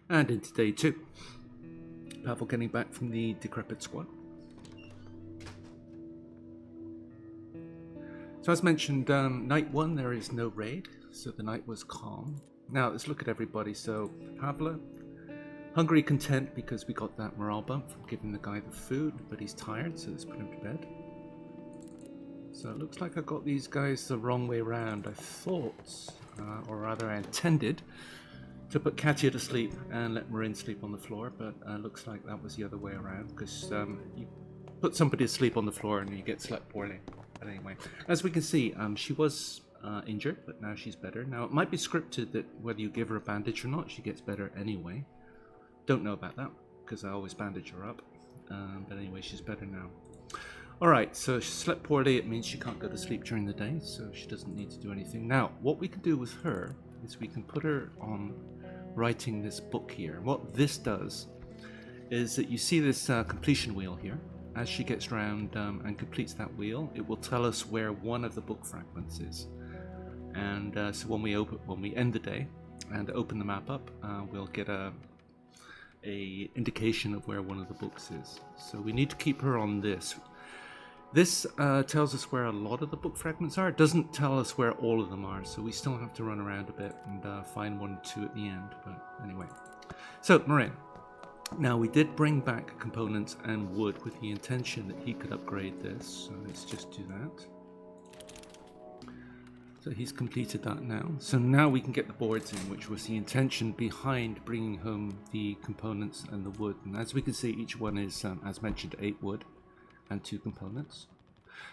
And into day 2. Pavel getting back from the decrepit squad. So as mentioned, night 1 there is no raid, so the night was calm. Now let's look at everybody. So Pavla, hungry, content because we got that morale bump from giving the guy the food, but he's tired, so let's put him to bed. So it looks like I got these guys the wrong way around. I thought, or rather I intended, to put Katya to sleep and let Marin sleep on the floor, but looks like that was the other way around, because you put somebody to sleep on the floor and you get slept poorly. But anyway, as we can see, she was injured, but now she's better. Now it might be scripted that whether you give her a bandage or not, she gets better anyway. Don't know about that, because I always bandage her up. But anyway, she's better now. Alright, so she slept poorly. It means she can't go to sleep during the day, so she doesn't need to do anything. Now, what we can do with her is we can put her on writing this book here. What this does is that you see this completion wheel here. As she gets round and completes that wheel, it will tell us where one of the book fragments is. And so when we end the day and open the map up, we'll get a indication of where one of the books is. So we need to keep her on this. This tells us where a lot of the book fragments are. It doesn't tell us where all of them are, so we still have to run around a bit and find 1 or 2 at the end. But anyway, so Marin. Now we did bring back components and wood with the intention that he could upgrade this. So let's just do that. So he's completed that now. So now we can get the boards in, which was the intention behind bringing home the components and the wood. And as we can see, each one is, as mentioned, 8 wood and 2 components.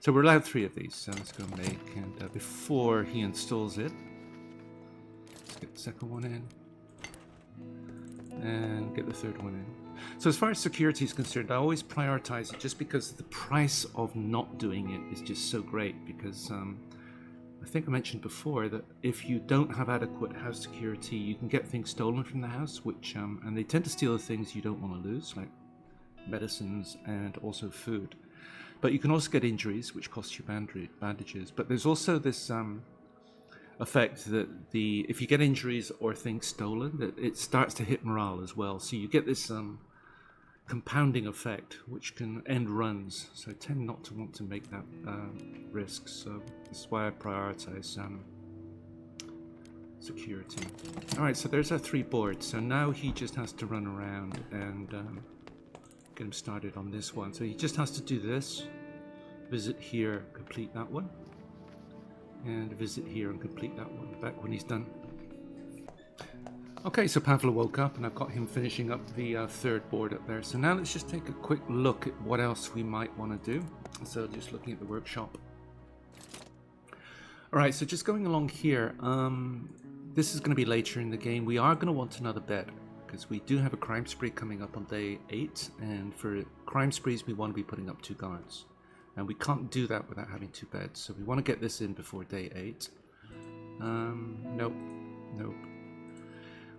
So we're allowed 3 of these. So let's go make, and before he installs it, let's get the second one in and get the third one in. So as far as security is concerned, I always prioritize it just because the price of not doing it is just so great, because I think I mentioned before that if you don't have adequate house security, you can get things stolen from the house, which and they tend to steal the things you don't want to lose, like medicines and also food. But you can also get injuries, which cost you bandages. But there's also this effect that if you get injuries or things stolen, that it starts to hit morale as well. So you get this compounding effect, which can end runs. So I tend not to want to make that risk. So that's why I prioritize security. All right, so there's our 3 boards. So now he just has to run around and get him started on this one. So he just has to do this, visit here, complete that one, and visit here and complete that one back when he's done. Okay, so Pavla woke up and I've got him finishing up the 3rd board up there. So now let's just take a quick look at what else we might want to do. So just looking at the workshop. Alright, so just going along here, this is going to be later in the game. We are going to want another bed, because we do have a crime spree coming up on day 8, and for crime sprees we want to be putting up 2 guards. And we can't do that without having 2 beds, so we want to get this in before day 8. Nope.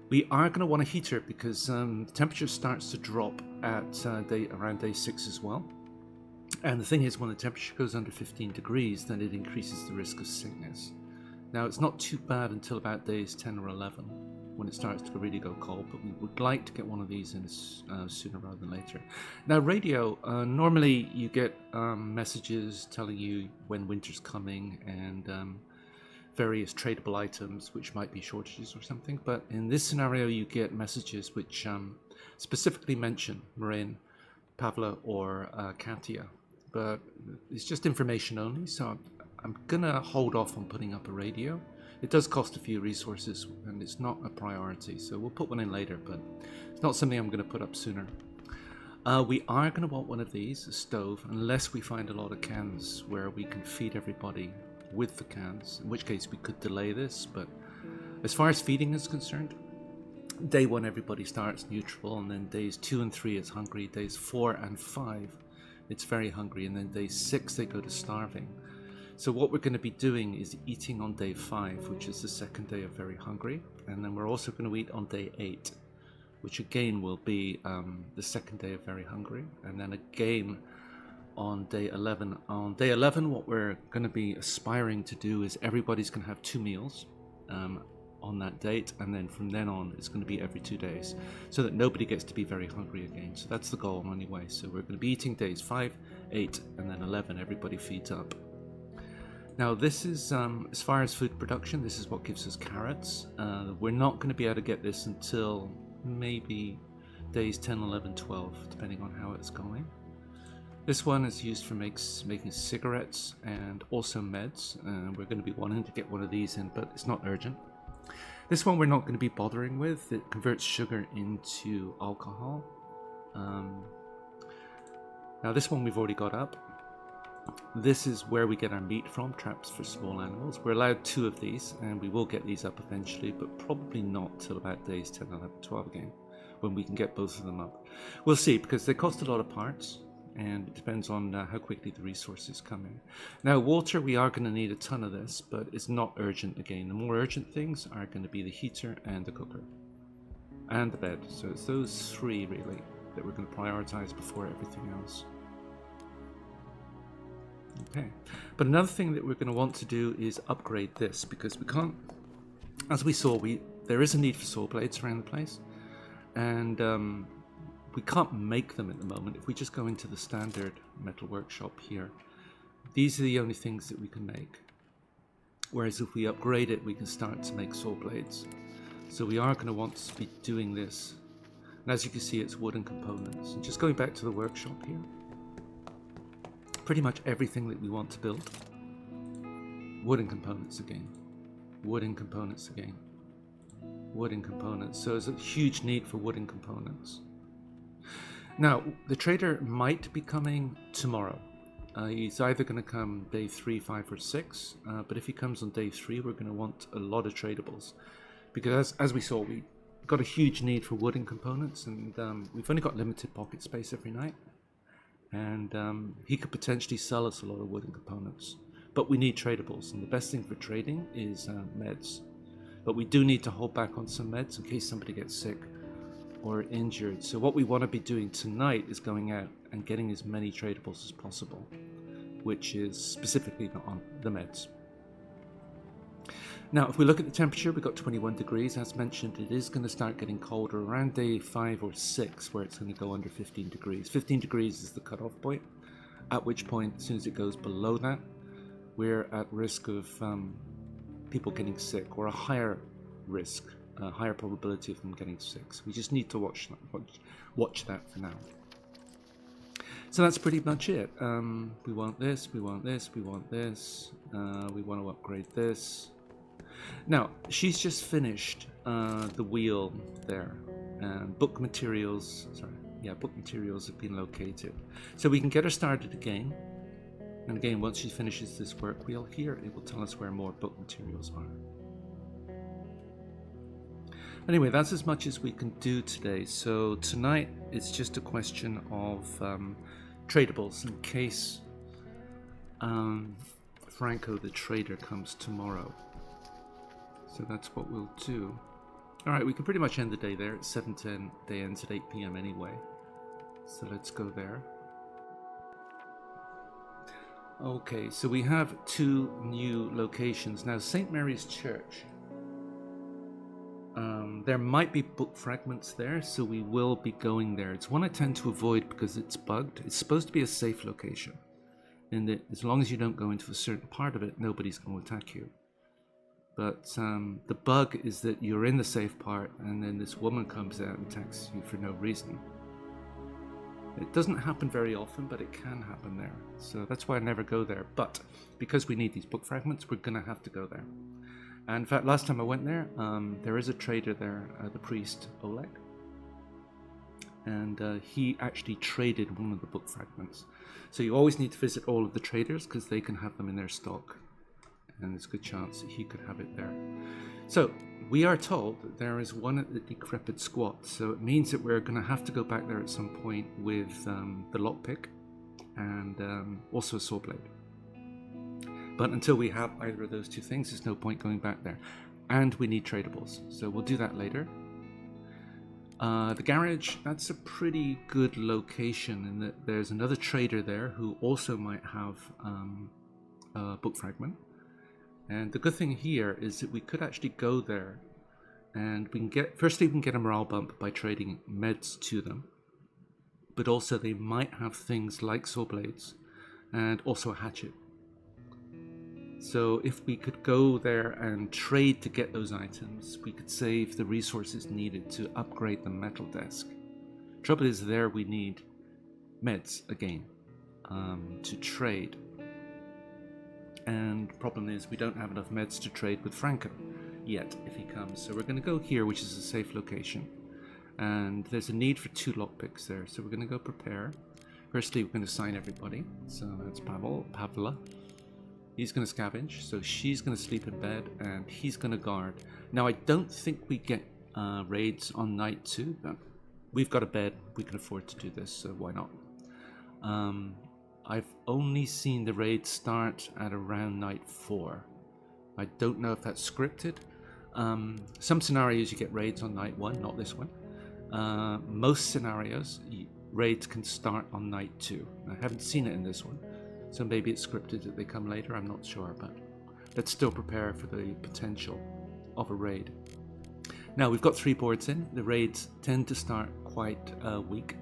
We are going to want a heater because the temperature starts to drop at around day 6 as well. And the thing is, when the temperature goes under 15 degrees, then it increases the risk of sickness. Now, it's not too bad until about days 10 or 11, when it starts to really go cold, but we would like to get one of these in sooner rather than later. Now, radio, normally you get messages telling you when winter's coming and various tradable items, which might be shortages or something, but in this scenario you get messages which specifically mention Marin, Pavla, or Katya, but it's just information only, so I'm gonna hold off on putting up a radio. It does cost a few resources and it's not a priority, so we'll put one in later, but it's not something I'm going to put up sooner. We are going to want one of these, a stove, unless we find a lot of cans where we can feed everybody with the cans, in which case we could delay this. But as far as feeding is concerned, day 1 everybody starts neutral, and then days 2 and 3 it's hungry, days 4 and 5 it's very hungry, and then day 6 they go to starving. So what we're going to be doing is eating on day 5, which is the 2nd day of very hungry, and then we're also going to eat on day 8, which again will be the 2nd day of very hungry, and then again on day 11. On day 11, what we're going to be aspiring to do is everybody's going to have 2 meals on that date, and then from then on it's going to be every 2 days, so that nobody gets to be very hungry again. So that's the goal anyway. So we're going to be eating days 5, 8, and then 11. Everybody feeds up. Now this is, as far as food production, this is what gives us carrots. We're not going to be able to get this until maybe days 10, 11, 12, depending on how it's going. This one is used for making cigarettes and also meds. We're going to be wanting to get one of these in, but it's not urgent. This one we're not going to be bothering with. It converts sugar into alcohol. Now this one we've already got up. This is where we get our meat from, traps for small animals. We're allowed 2 of these, and we will get these up eventually, but probably not till about days 10, 11, 12 again, when we can get both of them up. We'll see, because they cost a lot of parts, and it depends on how quickly the resources come in. Now water, we are going to need a ton of this, but it's not urgent again. The more urgent things are going to be the heater and the cooker and the bed. So it's those 3 really that we're going to prioritize before everything else. Okay, but another thing that we're going to want to do is upgrade this, because we can't, as we saw, there is a need for saw blades around the place, and we can't make them at the moment. If we just go into the standard metal workshop here, these are the only things that we can make. Whereas if we upgrade it, we can start to make saw blades. So we are going to want to be doing this. And as you can see, it's wooden components. And just going back to the workshop here, pretty much everything that we want to build, wooden components again, wooden components again, wooden components. So there's a huge need for wooden components. Now, the trader might be coming tomorrow. He's either going to come day 3, 5, or 6, but if he comes on day 3, we're going to want a lot of tradables, because as we saw, we got a huge need for wooden components, and we've only got limited pocket space every night, and he could potentially sell us a lot of wooden components, but we need tradables, and the best thing for trading is meds. But we do need to hold back on some meds in case somebody gets sick or injured. So what we want to be doing tonight is going out and getting as many tradables as possible, which is specifically on the meds. Now, if we look at the temperature, we've got 21 degrees. As mentioned, it is going to start getting colder around day 5 or 6, where it's going to go under 15 degrees. 15 degrees is the cutoff point, at which point, as soon as it goes below that, we're at risk of people getting sick, or a higher risk, a higher probability of them getting sick. So we just need to watch that for now. So that's pretty much it. We want this, we want this, we want this, we want to upgrade this. Now, she's just finished the wheel there, and book materials have been located. So we can get her started again. And again, once she finishes this work wheel here, it will tell us where more book materials are. Anyway, that's as much as we can do today. So tonight, it's just a question of tradables in case Franco the trader comes tomorrow. So that's what we'll do. Alright, we can pretty much end the day there. It's 7:10, day ends at 8 p.m. anyway. So let's go there. Okay, so we have 2 new locations. Now, St. Mary's Church. There might be book fragments there, so we will be going there. It's one I tend to avoid because it's bugged. It's supposed to be a safe location, and that as long as you don't go into a certain part of it, nobody's going to attack you. But the bug is that you're in the safe part, and then this woman comes out and attacks you for no reason. It doesn't happen very often, but it can happen there. So that's why I never go there. But because we need these book fragments, we're going to have to go there. And in fact, last time I went there, there is a trader there, the priest Oleg. And he actually traded one of the book fragments. So you always need to visit all of the traders because they can have them in their stock. And there's a good chance that he could have it there. So we are told that there is one at the Decrepit Squat. So it means that we're going to have to go back there at some point with the lockpick and also a saw blade. But until we have either of those 2 things, there's no point going back there. And we need tradables. So we'll do that later. The garage, that's a pretty good location in that there's another trader there who also might have a book fragment. And the good thing here is that we could actually go there And we can get, firstly, we can get a morale bump by trading meds to them. But also they might have things like saw blades and also a hatchet. So if we could go there and trade to get those items, we could save the resources needed to upgrade the metal desk. Trouble is, there we need meds again to trade. And problem is, we don't have enough meds to trade with Franco yet if he comes. So we're going to go here, which is a safe location. And there's a need for 2 lockpicks there. So we're going to go prepare. Firstly, we're going to assign everybody. So that's Pavla. He's going to scavenge. So she's going to sleep in bed and he's going to guard. Now, I don't think we get raids on night 2, but we've got a bed. We can afford to do this, so why not? I've only seen the raid start at around night 4. I don't know if that's scripted. Some scenarios you get raids on night 1, not this one. Most scenarios, raids can start on night 2. I haven't seen it in this one, so maybe it's scripted that they come later, I'm not sure, but let's still prepare for the potential of a raid. Now, we've got 3 boards in. The raids tend to start quite weak,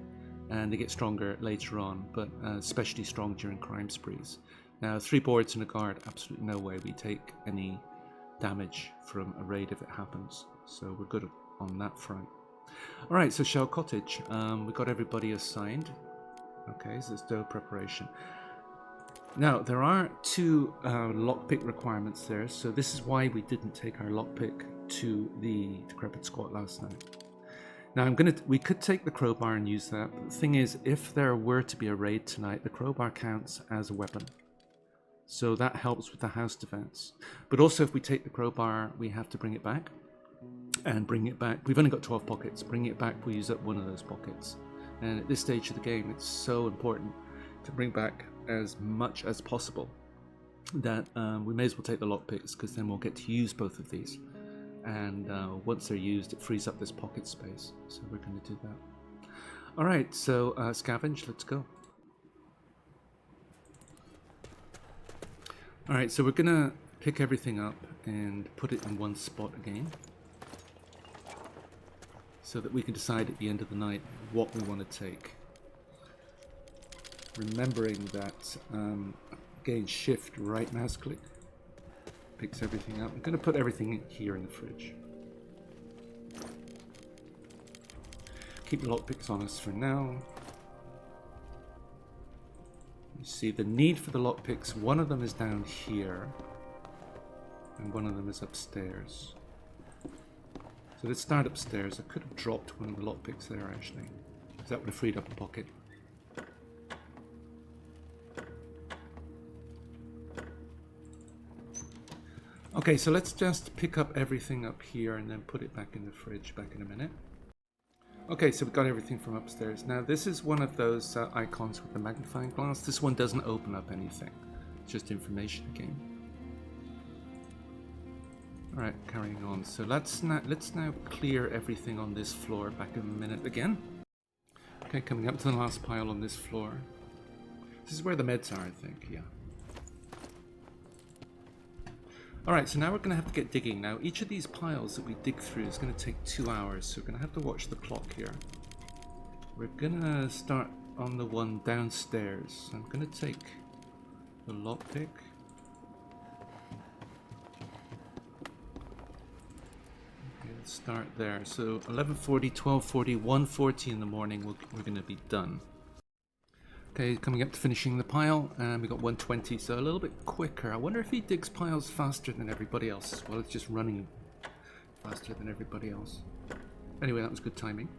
and they get stronger later on, but especially strong during crime sprees. Now, 3 boards and a guard, absolutely no way we take any damage from a raid if it happens, so we're good on that front. Alright, so Shelled Cottage, we got everybody assigned. Okay, so there's dough preparation. Now, there are 2 lockpick requirements there, so this is why we didn't take our lockpick to the Decrepit Squat last night. Now, we could take the crowbar and use that, but the thing is, if there were to be a raid tonight, the crowbar counts as a weapon. So that helps with the house defense. But also, if we take the crowbar, we have to bring it back. And bring it back. We've only got 12 pockets. Bringing it back, we use up one of those pockets. And at this stage of the game, it's so important to bring back as much as possible that we may as well take the lockpicks, because then we'll get to use both of these. And once they're used, it frees up this pocket space. So we're going to do that. Alright, so scavenge, let's go. Alright, so we're going to pick everything up and put it in one spot again, so that we can decide at the end of the night what we want to take. Remembering that, again, shift right mouse click picks everything up. I'm going to put everything here in the fridge. Keep the lockpicks on us for now. You see the need for the lockpicks. One of them is down here, and one of them is upstairs. So let's start upstairs. I could have dropped one of the lockpicks there actually, because that would have freed up a pocket. Okay, so let's just pick up everything up here and then put it back in the fridge back in a minute. Okay, so we've got everything from upstairs. Now this is one of those icons with the magnifying glass. This one doesn't open up anything. It's just information again. Alright, carrying on. So let's now clear everything on this floor back in a minute again. Okay, coming up to the last pile on this floor. This is where the meds are, I think, yeah. Alright, so now we're going to have to get digging. Now, each of these piles that we dig through is going to take 2 hours, so we're going to have to watch the clock here. We're going to start on the one downstairs. I'm going to take the lockpick. Okay, let's start there. So 11:40, 12:40, 1:40 in the morning, we're going to be done. Okay, coming up to finishing the pile, and we got 120, so a little bit quicker. I wonder if he digs piles faster than everybody else as well. It's just running faster than everybody else. Anyway, that was good timing.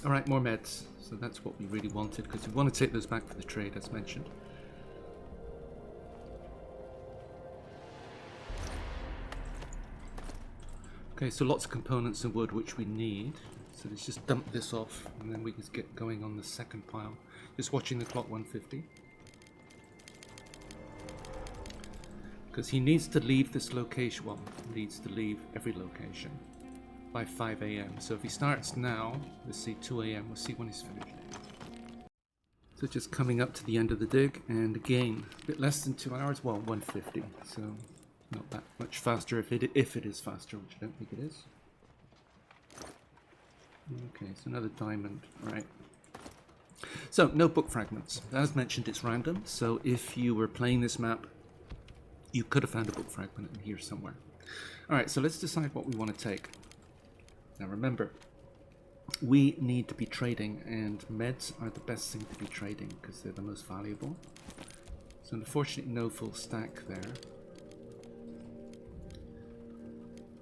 Alright, more meds. So that's what we really wanted, because we want to take those back for the trade, as mentioned. Okay, so lots of components and wood which we need. So let's just dump this off, and then we can get going on the second pile. Just watching the clock, 1:50. Because he needs to leave this location, well, he needs to leave every location by 5 AM. So if he starts now, let's see, 2 AM, we'll see when he's finished. So just coming up to the end of the dig, and again, a bit less than 2 hours, well, 1:50. So Not that much faster if it is faster, which I don't think it is. Okay, so another diamond, right. So, no book fragments. As mentioned, it's random, so if you were playing this map, you could have found a book fragment in here somewhere. Alright, so let's decide what we want to take. Now remember, we need to be trading, and meds are the best thing to be trading because they're the most valuable. So unfortunately, no full stack there.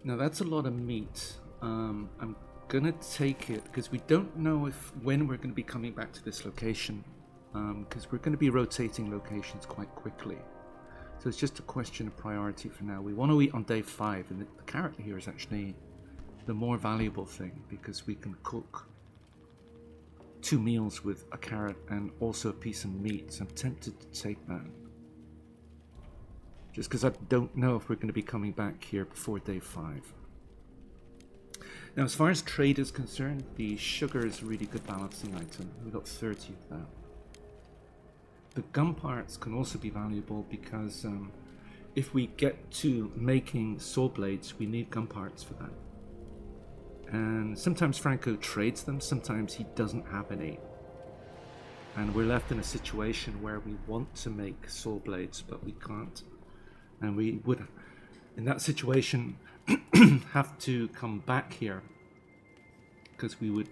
Now that's a lot of meat. I'm gonna take it because we don't know when we're going to be coming back to this location, because we're going to be rotating locations quite quickly. So it's just a question of priority for now. We want to eat on day 5, and the carrot here is actually the more valuable thing because we can cook 2 meals with a carrot and also a piece of meat. So I'm tempted to take that, just because I don't know if we're going to be coming back here before day 5. Now, as far as trade is concerned, the sugar is a really good balancing item. We got 30 of that. The gun parts can also be valuable because if we get to making saw blades, we need gun parts for that. And sometimes Franco trades them, sometimes he doesn't have any. And we're left in a situation where we want to make saw blades, but we can't. And we would, in that situation, have to come back here because we would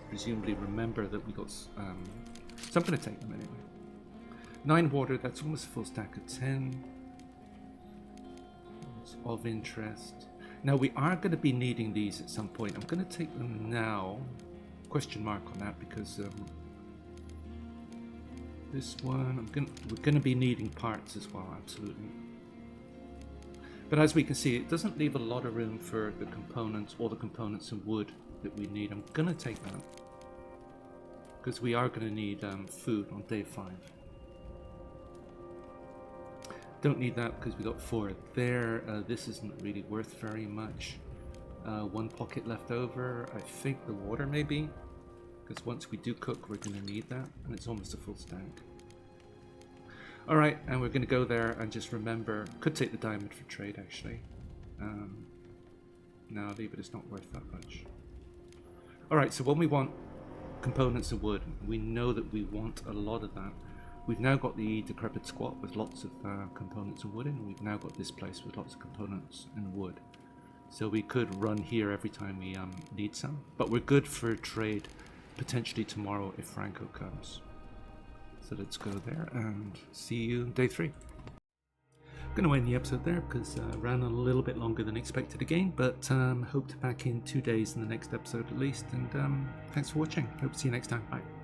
presumably remember that we got so I'm going to take them anyway. 9 water, that's almost a full stack of 10. It's of interest. Now we are going to be needing these at some point. I'm going to take them now, question mark on that, because this one we're going to be needing parts as well, absolutely. But as we can see, it doesn't leave a lot of room for the components, or the components and wood that we need. I'm going to take that because we are going to need food on day 5. Don't need that because we got 4 there. This isn't really worth very much. 1 pocket left over. I think the water maybe, because once we do cook, we're going to need that, and it's almost a full stack. Alright, and we're going to go there and just remember, could take the diamond for trade actually. No, I'll leave it, it's not worth that much. Alright, so when we want components of wood, we know that we want a lot of that. We've now got the decrepit squat with lots of components of wood in, and we've now got this place with lots of components and wood. So we could run here every time we need some, but we're good for trade potentially tomorrow if Franco comes. So let's go there and see you day 3. I'm going to end the episode there because ran a little bit longer than expected again, but hope to back in 2 days in the next episode at least. And thanks for watching. Hope to see you next time. Bye.